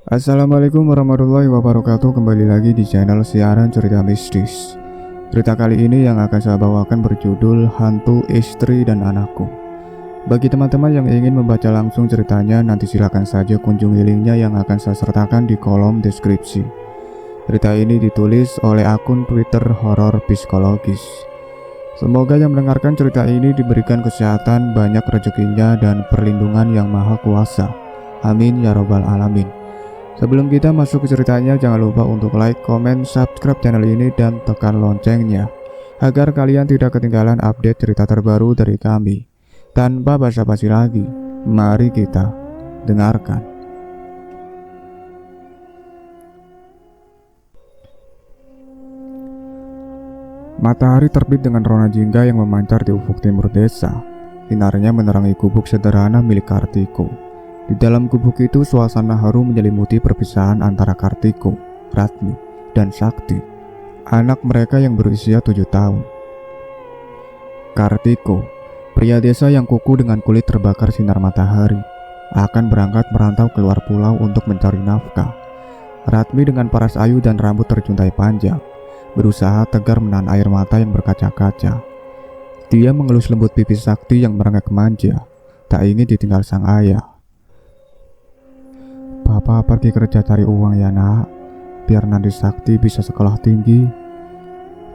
Assalamualaikum warahmatullahi wabarakatuh. Kembali lagi di channel siaran cerita mistis. Cerita kali ini yang akan saya bawakan berjudul Hantu Istri dan Anakku. Bagi teman-teman yang ingin membaca langsung ceritanya, nanti silakan saja kunjungi linknya yang akan saya sertakan di kolom deskripsi. Cerita ini ditulis oleh akun Twitter Horor Psikologis. Semoga yang mendengarkan cerita ini diberikan kesehatan, banyak rezekinya, dan perlindungan yang maha kuasa. Amin ya robbal alamin. Sebelum kita masuk ke ceritanya, jangan lupa untuk like, komen, subscribe channel ini dan tekan loncengnya agar kalian tidak ketinggalan update cerita terbaru dari kami. Tanpa basa-basi lagi, mari kita dengarkan. Matahari terbit dengan rona jingga yang memancar di ufuk timur desa. Sinarnya menerangi gubuk sederhana milik Kartiko. Di dalam gubuk itu suasana haru menyelimuti perpisahan antara Kartiko, Ratmi, dan Sakti, anak mereka yang berusia 7 tahun. Kartiko, pria desa yang kuku dengan kulit terbakar sinar matahari, akan berangkat merantau keluar pulau untuk mencari nafkah. Ratmi dengan paras ayu dan rambut terjuntai panjang, berusaha tegar menahan air mata yang berkaca-kaca. Dia mengelus lembut pipi Sakti yang merengek manja, tak ingin ditinggal sang ayah. Papa pergi kerja cari uang ya nak, biar nanti Sakti bisa sekolah tinggi,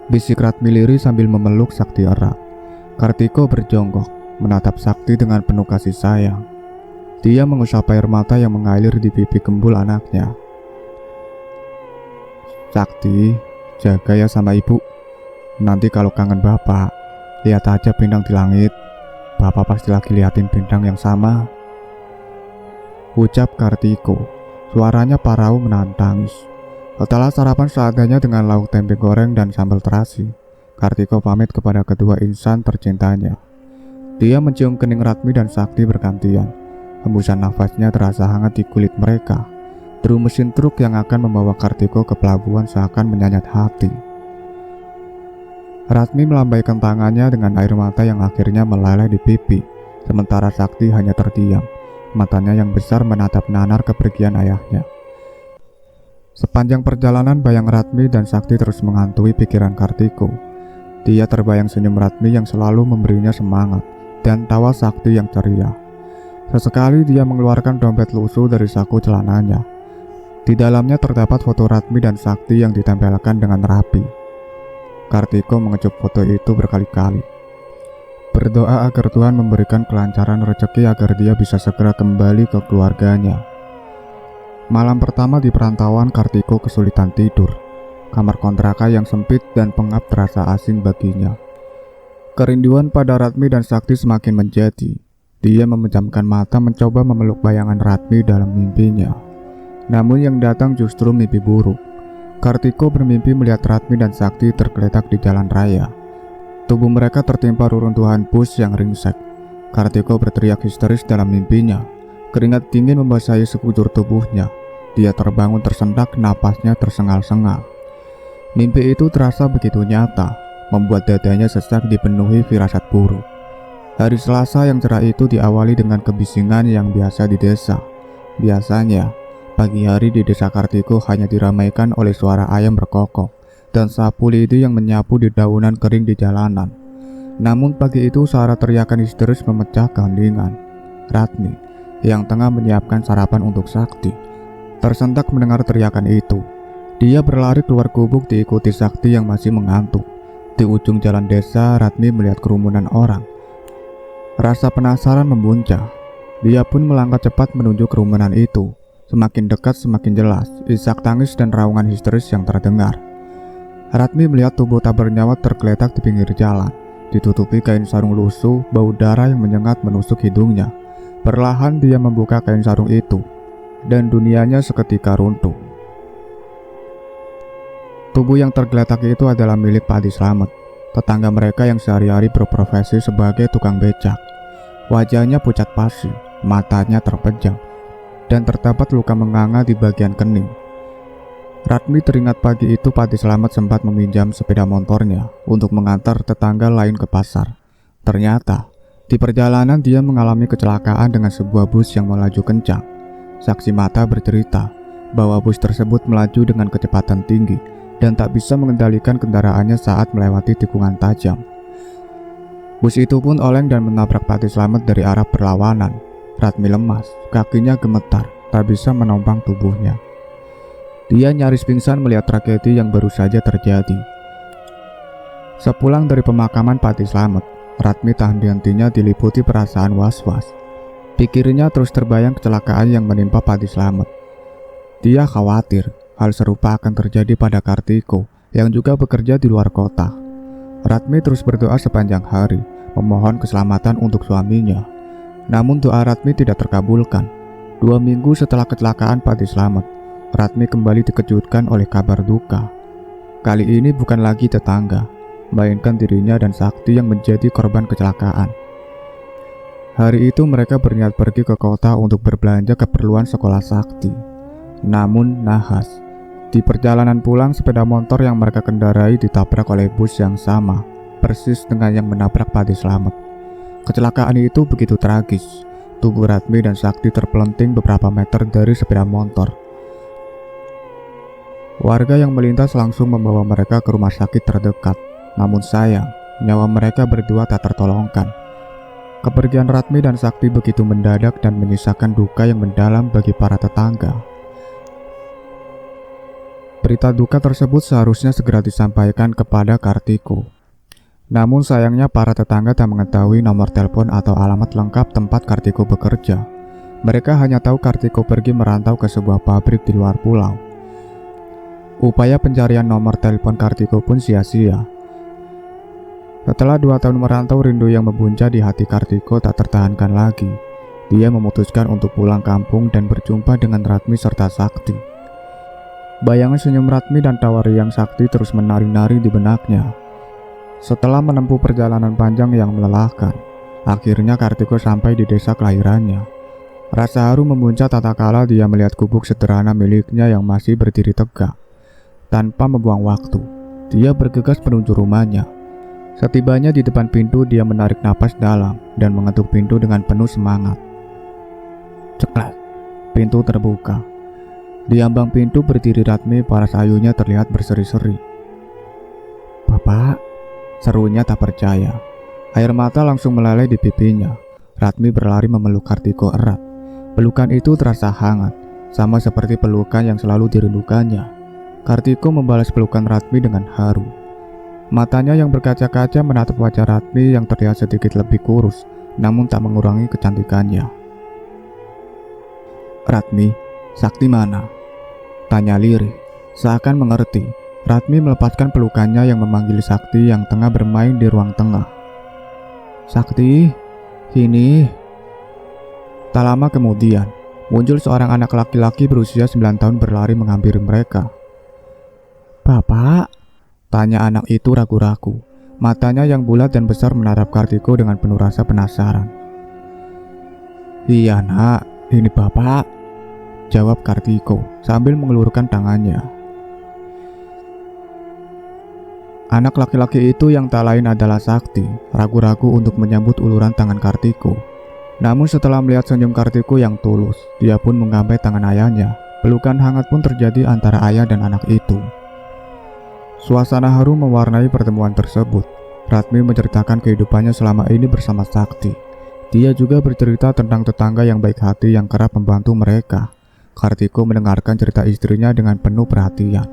bisik Ratmi lirih sambil memeluk Sakti erat. Kartiko berjongkok menatap Sakti dengan penuh kasih sayang. Dia mengusap air mata yang mengalir di pipi kembul anaknya. Sakti, jaga ya sama ibu. Nanti kalau kangen bapak, lihat aja bintang di langit. Bapak pasti lagi liatin bintang yang sama, ucap Kartiko. Suaranya parau menahan tangis. Setelah sarapan seadanya dengan lauk tempe goreng dan sambal terasi, Kartiko pamit kepada kedua insan tercintanya. Dia mencium kening Ratmi dan Sakti bergantian. Hembusan nafasnya terasa hangat di kulit mereka. Deru mesin truk yang akan membawa Kartiko ke pelabuhan seakan menyayat hati. Ratmi melambaikan tangannya dengan air mata yang akhirnya meleleh di pipi, sementara Sakti hanya terdiam. Matanya yang besar menatap nanar kepergian ayahnya. Sepanjang perjalanan bayang Ratmi dan Sakti terus menghantui pikiran Kartiko. Dia terbayang senyum Ratmi yang selalu memberinya semangat dan tawa Sakti yang ceria. Sesekali dia mengeluarkan dompet lusuh dari saku celananya. Di dalamnya terdapat foto Ratmi dan Sakti yang ditempelkan dengan rapi. Kartiko mengecup foto itu berkali-kali. Berdoa agar Tuhan memberikan kelancaran rezeki agar dia bisa segera kembali ke keluarganya. Malam pertama di perantauan, Kartiko kesulitan tidur. Kamar kontrakan yang sempit dan pengap terasa asing baginya. Kerinduan pada Ratmi dan Sakti semakin menjadi. Dia memejamkan mata mencoba memeluk bayangan Ratmi dalam mimpinya. Namun yang datang justru mimpi buruk. Kartiko bermimpi melihat Ratmi dan Sakti tergeletak di jalan raya. Tubuh mereka tertimpa reruntuhan bus yang ringsek. Kartiko berteriak histeris dalam mimpinya. Keringat dingin membasahi sekujur tubuhnya. Dia terbangun tersentak, napasnya tersengal-sengal. Mimpi itu terasa begitu nyata, membuat dadanya sesak dipenuhi firasat buruk. Hari Selasa yang cerah itu diawali dengan kebisingan yang biasa di desa. Biasanya, pagi hari di desa Kartiko hanya diramaikan oleh suara ayam berkokok dan sapu lidi yang menyapu di daunan kering di jalanan. Namun pagi itu suara teriakan histeris memecah keheningan. Ratmi, yang tengah menyiapkan sarapan untuk Sakti, tersentak mendengar teriakan itu. Dia berlari keluar gubuk diikuti Sakti yang masih mengantuk. Di ujung jalan desa, Ratmi melihat kerumunan orang. Rasa penasaran membuncah. Dia pun melangkah cepat menuju kerumunan itu. Semakin dekat semakin jelas isak tangis dan raungan histeris yang terdengar. Ratmi melihat tubuh tak bernyawa tergeletak di pinggir jalan, ditutupi kain sarung lusuh. Bau darah yang menyengat menusuk hidungnya. Perlahan dia membuka kain sarung itu, dan dunianya seketika runtuh. Tubuh yang tergeletak itu adalah milik Pak Adi Slamet, tetangga mereka yang sehari-hari berprofesi sebagai tukang becak. Wajahnya pucat pasi, matanya terpejam, dan terdapat luka menganga di bagian kening. Ratmi teringat pagi itu Pak Adi Slamet sempat meminjam sepeda motornya untuk mengantar tetangga lain ke pasar. Ternyata, di perjalanan dia mengalami kecelakaan dengan sebuah bus yang melaju kencang. Saksi mata bercerita bahwa bus tersebut melaju dengan kecepatan tinggi dan tak bisa mengendalikan kendaraannya saat melewati tikungan tajam. Bus itu pun oleng dan menabrak Patih Slamet dari arah berlawanan. Ratmi lemas, kakinya gemetar, tak bisa menompang tubuhnya. Dia nyaris pingsan melihat tragedi yang baru saja terjadi. Sepulang dari pemakaman Patih Slamet, Ratmi tak henti-hentinya diliputi perasaan was-was. Pikirnya terus terbayang kecelakaan yang menimpa Patih Slamet. Dia khawatir hal serupa akan terjadi pada Kartiko yang juga bekerja di luar kota. Ratmi terus berdoa sepanjang hari, memohon keselamatan untuk suaminya. Namun doa Ratmi tidak terkabulkan. 2 minggu setelah kecelakaan Patih Slamet, Ratmi kembali dikejutkan oleh kabar duka. Kali ini bukan lagi tetangga, melainkan dirinya dan Sakti yang menjadi korban kecelakaan. Hari itu mereka berniat pergi ke kota untuk berbelanja keperluan sekolah Sakti. Namun nahas, di perjalanan pulang sepeda motor yang mereka kendarai ditabrak oleh bus yang sama, persis dengan yang menabrak Patih Slamet. Kecelakaan itu begitu tragis. Tubuh Ratmi dan Sakti terpelenting beberapa meter dari sepeda motor. Warga yang melintas langsung membawa mereka ke rumah sakit terdekat. Namun sayang, nyawa mereka berdua tak tertolongkan. Kepergian Ratmi dan Sakti begitu mendadak dan menyisakan duka yang mendalam bagi para tetangga. Berita duka tersebut seharusnya segera disampaikan kepada Kartiko. Namun sayangnya para tetangga tak mengetahui nomor telepon atau alamat lengkap tempat Kartiko bekerja. Mereka hanya tahu Kartiko pergi merantau ke sebuah pabrik di luar pulau. Upaya pencarian nomor telepon Kartiko pun sia-sia. Setelah 2 tahun merantau, rindu yang membuncah di hati Kartiko tak tertahankan lagi. Dia memutuskan untuk pulang kampung dan berjumpa dengan Ratmi serta Sakti. Bayangan senyum Ratmi dan tawa riang Sakti terus menari-nari di benaknya. Setelah menempuh perjalanan panjang yang melelahkan, akhirnya Kartiko sampai di desa kelahirannya. Rasa haru memuncak tatkala dia melihat gubuk sederhana miliknya yang masih berdiri tegak. Tanpa membuang waktu, dia bergegas menuju rumahnya. Setibanya di depan pintu, dia menarik napas dalam dan mengetuk pintu dengan penuh semangat. Ceklek, pintu terbuka. Di ambang pintu berdiri Ratmi, paras ayunya terlihat berseri-seri. "Bapak," serunya tak percaya. Air mata langsung meleleh di pipinya. Ratmi berlari memeluk Kartiko erat. Pelukan itu terasa hangat, sama seperti pelukan yang selalu dirindukannya. Kartiko membalas pelukan Ratmi dengan haru. Matanya yang berkaca-kaca menatap wajah Ratmi yang terlihat sedikit lebih kurus, namun tak mengurangi kecantikannya. "Ratmi, Sakti mana?" tanya lirih. Seakan mengerti, Ratmi melepaskan pelukannya yang memanggil Sakti yang tengah bermain di ruang tengah. "Sakti, sini." Tak lama kemudian, muncul seorang anak laki-laki berusia 9 tahun berlari menghampiri mereka. "Bapak?" tanya anak itu ragu-ragu. Matanya yang bulat dan besar menatap Kartiko dengan penuh rasa penasaran. "Iya nak, ini bapak," jawab Kartiko sambil mengelurkan tangannya. Anak laki-laki itu yang tak lain adalah Sakti, ragu-ragu untuk menyambut uluran tangan Kartiko. Namun setelah melihat senyum Kartiko yang tulus, dia pun menggampai tangan ayahnya. Pelukan hangat pun terjadi antara ayah dan anak itu. Suasana haru mewarnai pertemuan tersebut. Ratmi menceritakan kehidupannya selama ini bersama Sakti. Dia juga bercerita tentang tetangga yang baik hati yang kerap membantu mereka. Kartiko mendengarkan cerita istrinya dengan penuh perhatian.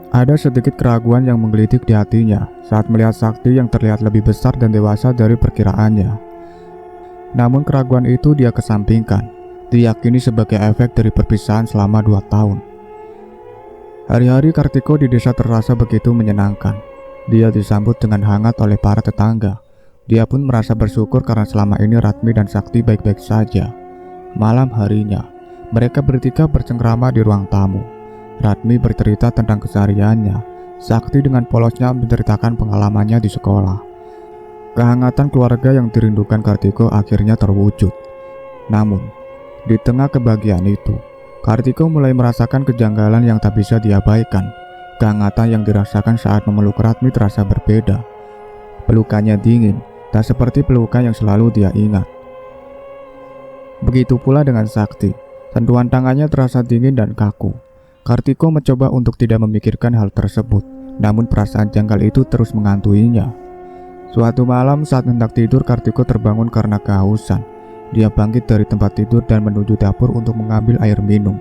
Ada sedikit keraguan yang menggelitik di hatinya saat melihat Sakti yang terlihat lebih besar dan dewasa dari perkiraannya. Namun keraguan itu dia kesampingkan, diyakini sebagai efek dari perpisahan selama 2 tahun. Hari-hari Kartiko di desa terasa begitu menyenangkan. Dia disambut dengan hangat oleh para tetangga. Dia pun merasa bersyukur karena selama ini Ratmi dan Sakti baik-baik saja. Malam harinya, mereka bertiga bercengkrama di ruang tamu. Ratmi bercerita tentang kesehariannya. Sakti dengan polosnya menceritakan pengalamannya di sekolah. Kehangatan keluarga yang dirindukan Kartiko akhirnya terwujud. Namun, di tengah kebahagiaan itu, Kartiko mulai merasakan kejanggalan yang tak bisa diabaikan. Kehangatan yang dirasakan saat memeluk Ratmi terasa berbeda. Pelukannya dingin, tak seperti pelukan yang selalu dia ingat. Begitu pula dengan Sakti. Sentuhan tangannya terasa dingin dan kaku. Kartiko mencoba untuk tidak memikirkan hal tersebut, namun perasaan janggal itu terus mengantuinya. Suatu malam saat hendak tidur, Kartiko terbangun karena kehausan. Dia bangkit dari tempat tidur dan menuju dapur untuk mengambil air minum.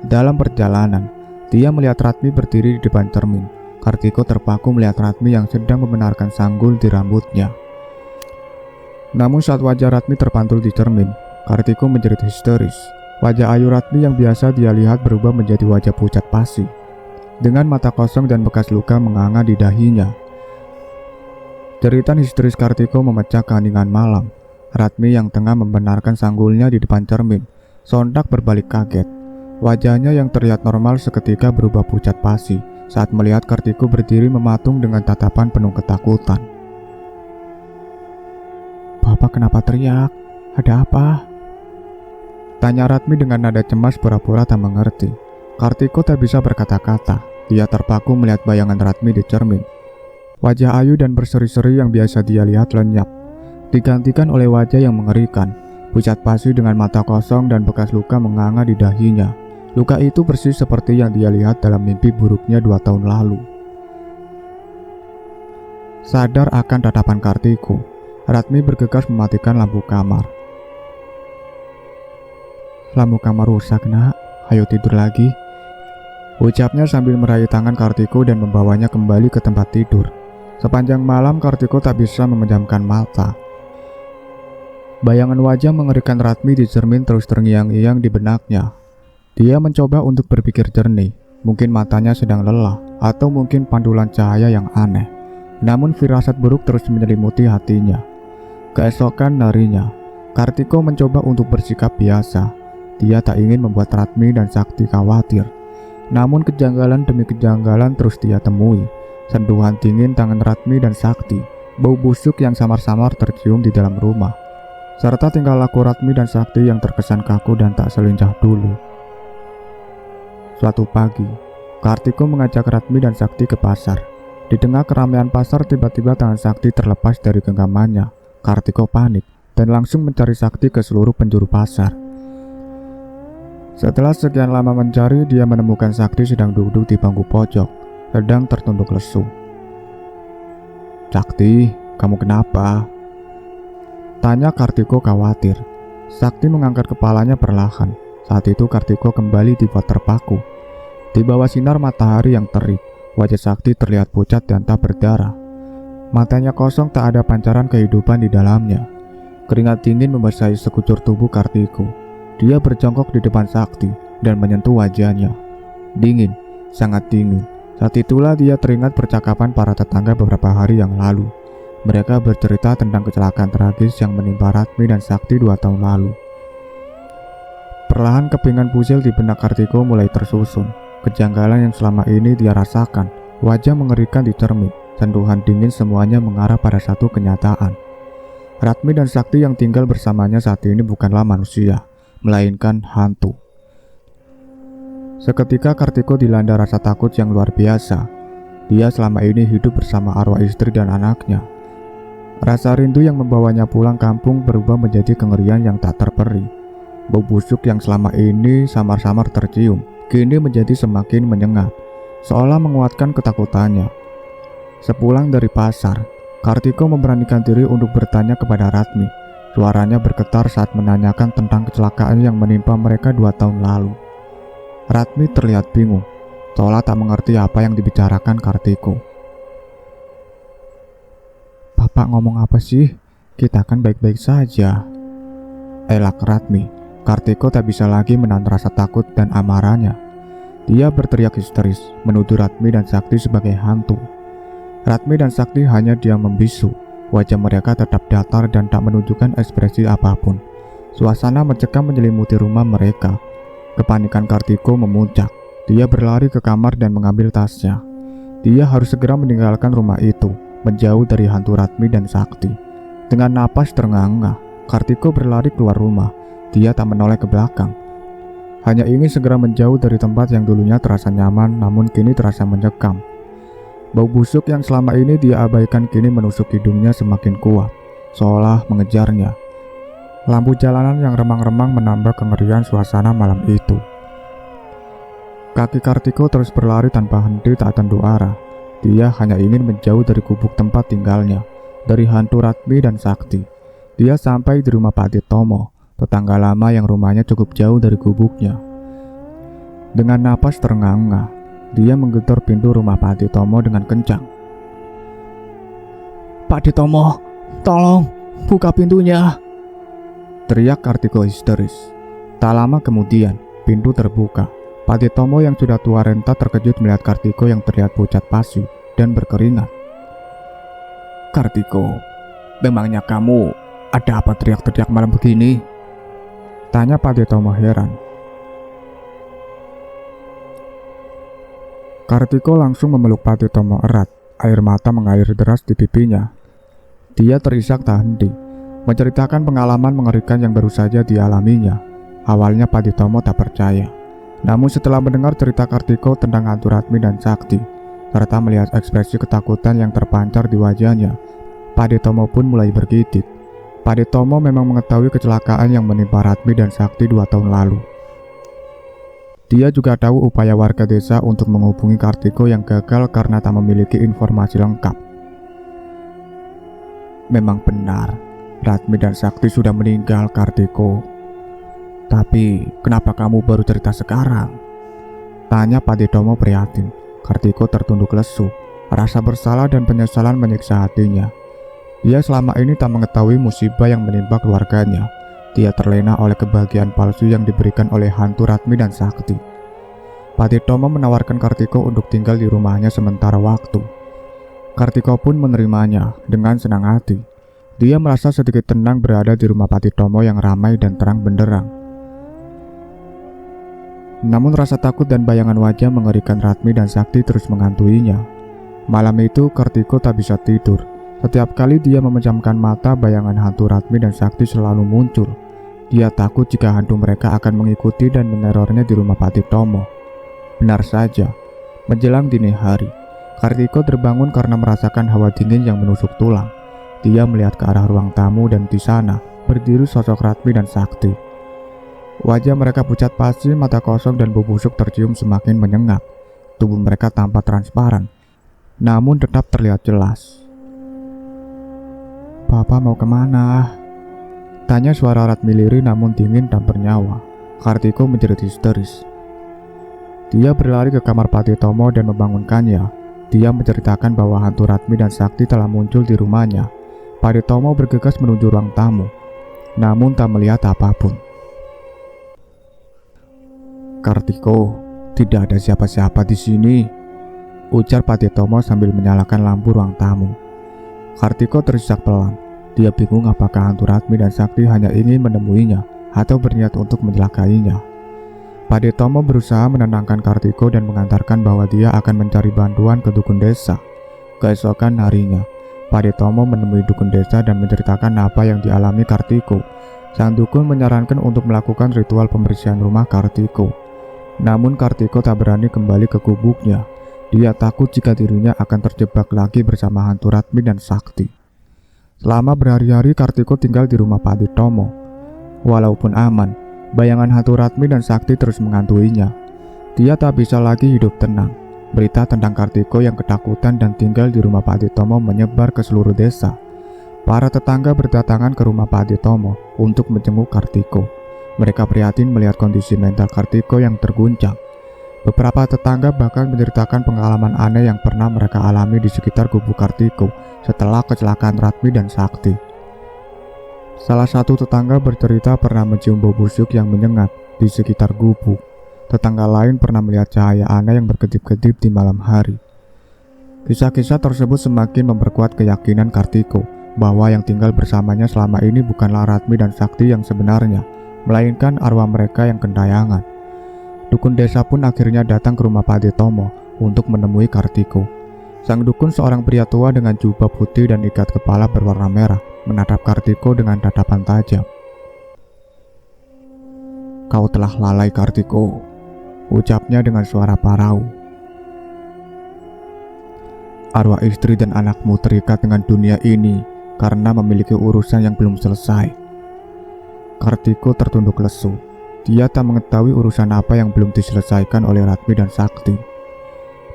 Dalam perjalanan, dia melihat Ratmi berdiri di depan cermin. Kartiko terpaku melihat Ratmi yang sedang membenarkan sanggul di rambutnya. Namun saat wajah Ratmi terpantul di cermin, Kartiko menjerit histeris. Wajah ayu Ratmi yang biasa dia lihat berubah menjadi wajah pucat pasi, dengan mata kosong dan bekas luka menganga di dahinya. Jeritan histeris Kartiko memecah keheningan malam. Ratmi yang tengah membenarkan sanggulnya di depan cermin sontak berbalik kaget. Wajahnya yang terlihat normal seketika berubah pucat pasi saat melihat Kartiko berdiri mematung dengan tatapan penuh ketakutan. "Bapak kenapa teriak? Ada apa?" tanya Ratmi dengan nada cemas pura-pura tak mengerti. Kartiko tak bisa berkata-kata. Dia terpaku melihat bayangan Ratmi di cermin. Wajah ayu dan berseri-seri yang biasa dia lihat lenyap, digantikan oleh wajah yang mengerikan, pucat pasi dengan mata kosong dan bekas luka menganga di dahinya. Luka itu persis seperti yang dia lihat dalam mimpi buruknya 2 tahun lalu. Sadar akan tatapan Kartiko, Ratmi bergegas mematikan lampu kamar. "Lampu kamar rusak, Nak. Ayo tidur lagi," ucapnya sambil meraih tangan Kartiko dan membawanya kembali ke tempat tidur. Sepanjang malam Kartiko tak bisa memejamkan mata. Bayangan wajah mengerikan Ratmi di cermin terus terngiang-ngiang di benaknya. Dia mencoba untuk berpikir jernih. Mungkin matanya sedang lelah, atau mungkin pantulan cahaya yang aneh. Namun firasat buruk terus menyelimuti hatinya. Keesokan harinya, Kartiko mencoba untuk bersikap biasa. Dia tak ingin membuat Ratmi dan Sakti khawatir. Namun kejanggalan demi kejanggalan terus dia temui. Sentuhan dingin tangan Ratmi dan Sakti, bau busuk yang samar-samar tercium di dalam rumah, serta tingkah laku Ratmi dan Sakti yang terkesan kaku dan tak selincah dulu. Suatu pagi, Kartiko mengajak Ratmi dan Sakti ke pasar. Di tengah keramaian pasar, tiba-tiba tangan Sakti terlepas dari genggamannya. Kartiko panik dan langsung mencari Sakti ke seluruh penjuru pasar. Setelah sekian lama mencari, dia menemukan Sakti sedang duduk di bangku pojok, sedang tertunduk lesu. "Sakti, kamu kenapa?" tanya Kartiko khawatir. Sakti mengangkat kepalanya perlahan. Saat itu Kartiko kembali dibuat terpaku. Di bawah sinar matahari yang terik, wajah Sakti terlihat pucat dan tak berdarah. Matanya kosong, tak ada pancaran kehidupan di dalamnya. Keringat dingin membasahi sekujur tubuh Kartiko. Dia berjongkok di depan Sakti dan menyentuh wajahnya. Dingin, sangat dingin. Saat itulah dia teringat percakapan para tetangga beberapa hari yang lalu. Mereka bercerita tentang kecelakaan tragis yang menimpa Ratmi dan Sakti 2 tahun lalu. Perlahan kepingan pusil di benak Kartiko mulai tersusun. Kejanggalan yang selama ini dia rasakan, wajah mengerikan di cermin, sentuhan dingin, semuanya mengarah pada satu kenyataan. Ratmi dan Sakti yang tinggal bersamanya saat ini bukanlah manusia, melainkan hantu. Seketika Kartiko dilanda rasa takut yang luar biasa. Dia selama ini hidup bersama arwah istri dan anaknya. Rasa rindu yang membawanya pulang kampung berubah menjadi kengerian yang tak terperi. Bau busuk yang selama ini samar-samar tercium, kini menjadi semakin menyengat, seolah menguatkan ketakutannya. Sepulang dari pasar, Kartiko memberanikan diri untuk bertanya kepada Ratmi. Suaranya bergetar saat menanyakan tentang kecelakaan yang menimpa mereka 2 tahun lalu. Ratmi terlihat bingung, seolah tak mengerti apa yang dibicarakan Kartiko. "Bapak ngomong apa sih? Kita kan baik-baik saja," elak Ratmi. Kartiko tak bisa lagi menahan rasa takut dan amarahnya. Dia berteriak histeris, menuduh Ratmi dan Sakti sebagai hantu. Ratmi dan Sakti hanya diam membisu. Wajah mereka tetap datar dan tak menunjukkan ekspresi apapun. Suasana mencekam menyelimuti rumah mereka. Kepanikan Kartiko memuncak. Dia berlari ke kamar dan mengambil tasnya. Dia harus segera meninggalkan rumah itu, menjauh dari hantu Ratmi dan Sakti. Dengan napas terengah-engah, Kartiko berlari keluar rumah. Dia tak menoleh ke belakang, hanya ingin segera menjauh dari tempat yang dulunya terasa nyaman namun kini terasa mencekam. Bau busuk yang selama ini dia abaikan kini menusuk hidungnya semakin kuat, seolah mengejarnya. Lampu jalanan yang remang-remang menambah kengerian suasana malam itu. Kaki Kartiko terus berlari tanpa henti tak tentu arah. Dia hanya ingin menjauh dari gubuk tempat tinggalnya, dari hantu Ratmi dan Sakti. Dia sampai di rumah Pak Tomo, tetangga lama yang rumahnya cukup jauh dari gubuknya. Dengan napas terengah-engah, dia menggedor pintu rumah Pak Tomo dengan kencang. "Pak Tomo, tolong buka pintunya!" teriak Kartiko histeris. Tak lama kemudian, pintu terbuka. Pak Tomo yang sudah tua renta terkejut melihat Kartiko yang terlihat pucat pasu dan berkeringat. "Kartiko, memangnya kamu ada apa teriak-teriak malam begini?" tanya Pak Tomo heran. Kartiko langsung memeluk Pak Tomo erat. Air mata mengalir deras di pipinya. Dia terisak tak henti, menceritakan pengalaman mengerikan yang baru saja dialaminya. Awalnya Pak Tomo tak percaya. Namun setelah mendengar cerita Kartiko tentang hantu Ratmi dan Sakti, serta melihat ekspresi ketakutan yang terpancar di wajahnya, Pak Tomo pun mulai bergidik. Pak Tomo memang mengetahui kecelakaan yang menimpa Ratmi dan Sakti 2 tahun lalu. Dia juga tahu upaya warga desa untuk menghubungi Kartiko yang gagal karena tak memiliki informasi lengkap. Memang benar, Ratmi dan Sakti sudah meninggal, Kartiko. Tapi kenapa kamu baru cerita sekarang? Tanya Pak Tomo prihatin. Kartiko tertunduk lesu. Rasa bersalah dan penyesalan menyiksa hatinya. Dia selama ini tak mengetahui musibah yang menimpa keluarganya. Dia terlena oleh kebahagiaan palsu yang diberikan oleh hantu Ratmi dan Sakti. Pak Tomo menawarkan Kartiko untuk tinggal di rumahnya sementara waktu. Kartiko pun menerimanya dengan senang hati. Dia merasa sedikit tenang berada di rumah Pak Tomo yang ramai dan terang benderang. Namun rasa takut dan bayangan wajah mengerikan Ratmi dan Sakti terus menghantuinya. Malam itu Kartiko tak bisa tidur. Setiap kali dia memejamkan mata, bayangan hantu Ratmi dan Sakti selalu muncul. Dia takut jika hantu mereka akan mengikuti dan menerornya di rumah Pak Tomo. Benar saja, menjelang dini hari, Kartiko terbangun karena merasakan hawa dingin yang menusuk tulang. Dia melihat ke arah ruang tamu dan di sana berdiri sosok Ratmi dan Sakti. Wajah mereka pucat pasi, mata kosong dan bau busuk tercium semakin menyengat. Tubuh mereka tampak transparan, namun tetap terlihat jelas. "Papa mau kemana?" tanya suara Ratmi lirih namun dingin dan bernyawa. Kartiko menjerit histeris. Dia berlari ke kamar Pak Tomo dan membangunkannya. Dia menceritakan bahwa hantu Ratmi dan Sakti telah muncul di rumahnya. Pak Tomo bergegas menuju ruang tamu, namun tak melihat apapun. "Kartiko, tidak ada siapa-siapa di sini," ujar Pak Tomo sambil menyalakan lampu ruang tamu. Kartiko terisak pelan. Dia bingung apakah hantu Ratmi dan Sakti hanya ingin menemuinya atau berniat untuk mencelakainya. Pak Tomo berusaha menenangkan Kartiko dan mengantarkan bahwa dia akan mencari bantuan ke dukun desa. Keesokan harinya, Pak Tomo menemui dukun desa dan menceritakan apa yang dialami Kartiko. Sang dukun menyarankan untuk melakukan ritual pembersihan rumah Kartiko. Namun Kartiko tak berani kembali ke gubuknya. Dia takut jika dirinya akan terjebak lagi bersama hantu Ratmi dan Sakti. Selama berhari-hari Kartiko tinggal di rumah Pak Tomo. Walaupun aman, bayangan hantu Ratmi dan Sakti terus menghantuinya. Dia tak bisa lagi hidup tenang. Berita tentang Kartiko yang ketakutan dan tinggal di rumah Pak Tomo menyebar ke seluruh desa. Para tetangga berdatangan ke rumah Pak Tomo untuk menjenguk Kartiko. Mereka prihatin melihat kondisi mental Kartiko yang terguncang. Beberapa tetangga bahkan menceritakan pengalaman aneh yang pernah mereka alami di sekitar gubuk Kartiko setelah kecelakaan Ratmi dan Sakti. Salah satu tetangga bercerita pernah mencium bau busuk yang menyengat di sekitar gubuk. Tetangga lain pernah melihat cahaya aneh yang berkedip-kedip di malam hari. Kisah-kisah tersebut semakin memperkuat keyakinan Kartiko bahwa yang tinggal bersamanya selama ini bukanlah Ratmi dan Sakti yang sebenarnya, melainkan arwah mereka yang kentayangan. Dukun desa pun akhirnya datang ke rumah Pak Tomo untuk menemui Kartiko. Sang dukun seorang pria tua dengan jubah putih dan ikat kepala berwarna merah menatap Kartiko dengan tatapan tajam. "Kau telah lalai, Kartiko," ucapnya dengan suara parau. "Arwah istri dan anakmu terikat dengan dunia ini karena memiliki urusan yang belum selesai. Kartiko tertunduk lesu. Dia tak mengetahui urusan apa yang belum diselesaikan oleh Ratmi dan Sakti.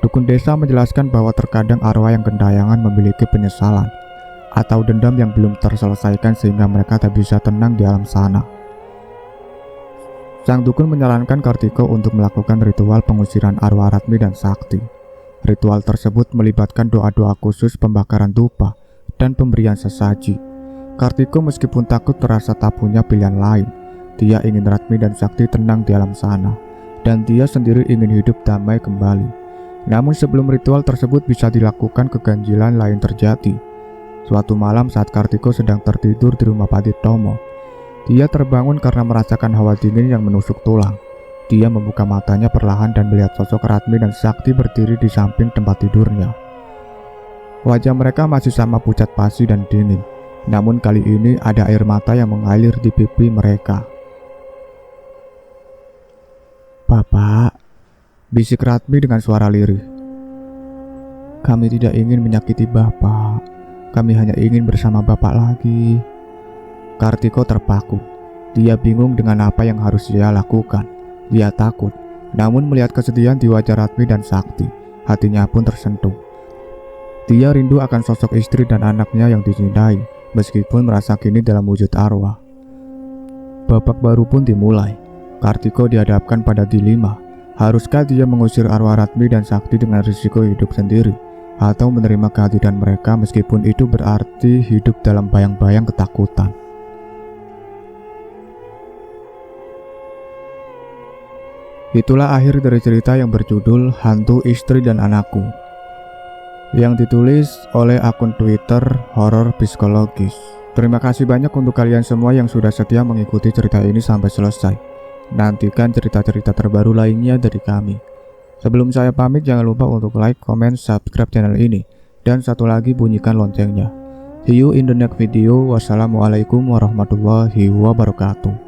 Dukun desa menjelaskan bahwa terkadang arwah yang gentayangan memiliki penyesalan atau dendam yang belum terselesaikan sehingga mereka tak bisa tenang di alam sana. Sang dukun menyarankan Kartiko untuk melakukan ritual pengusiran arwah Ratmi dan Sakti. Ritual tersebut melibatkan doa-doa khusus, pembakaran dupa, dan pemberian sesaji. Kartiko meskipun takut terasa tak punya pilihan lain. Dia ingin Ratmi dan Sakti tenang di alam sana, dan dia sendiri ingin hidup damai kembali. Namun sebelum ritual tersebut bisa dilakukan, keganjilan lain terjadi. Suatu malam saat Kartiko sedang tertidur di rumah Paditomo, dia terbangun karena merasakan hawa dingin yang menusuk tulang. Dia membuka matanya perlahan dan melihat sosok Ratmi dan Sakti berdiri di samping tempat tidurnya. Wajah mereka masih sama pucat pasi dan dingin, namun kali ini ada air mata yang mengalir di pipi mereka. "Bapak," bisik Ratmi dengan suara lirih. "Kami tidak ingin menyakiti Bapak. Kami hanya ingin bersama Bapak lagi." Kartiko terpaku. Dia bingung dengan apa yang harus dia lakukan. Dia takut, namun melihat kesedihan di wajah Ratmi dan Sakti, hatinya pun tersentuh. Dia rindu akan sosok istri dan anaknya yang dicintai, meskipun merasa kini dalam wujud arwah. Babak baru pun dimulai. Kartiko dihadapkan pada dilema. Haruskah dia mengusir arwah Ratmi dan Sakti dengan risiko hidup sendiri, atau menerima kehadiran mereka meskipun itu berarti hidup dalam bayang-bayang ketakutan? Itulah akhir dari cerita yang berjudul Hantu Istri dan Anakku, yang ditulis oleh akun Twitter Horor Psikologis. Terima kasih banyak untuk kalian semua yang sudah setia mengikuti cerita ini sampai selesai. Nantikan cerita-cerita terbaru lainnya dari kami. Sebelum saya pamit, jangan lupa untuk like, comment, subscribe channel ini, dan satu lagi bunyikan loncengnya. See you in the next video. Wassalamualaikum warahmatullahi wabarakatuh.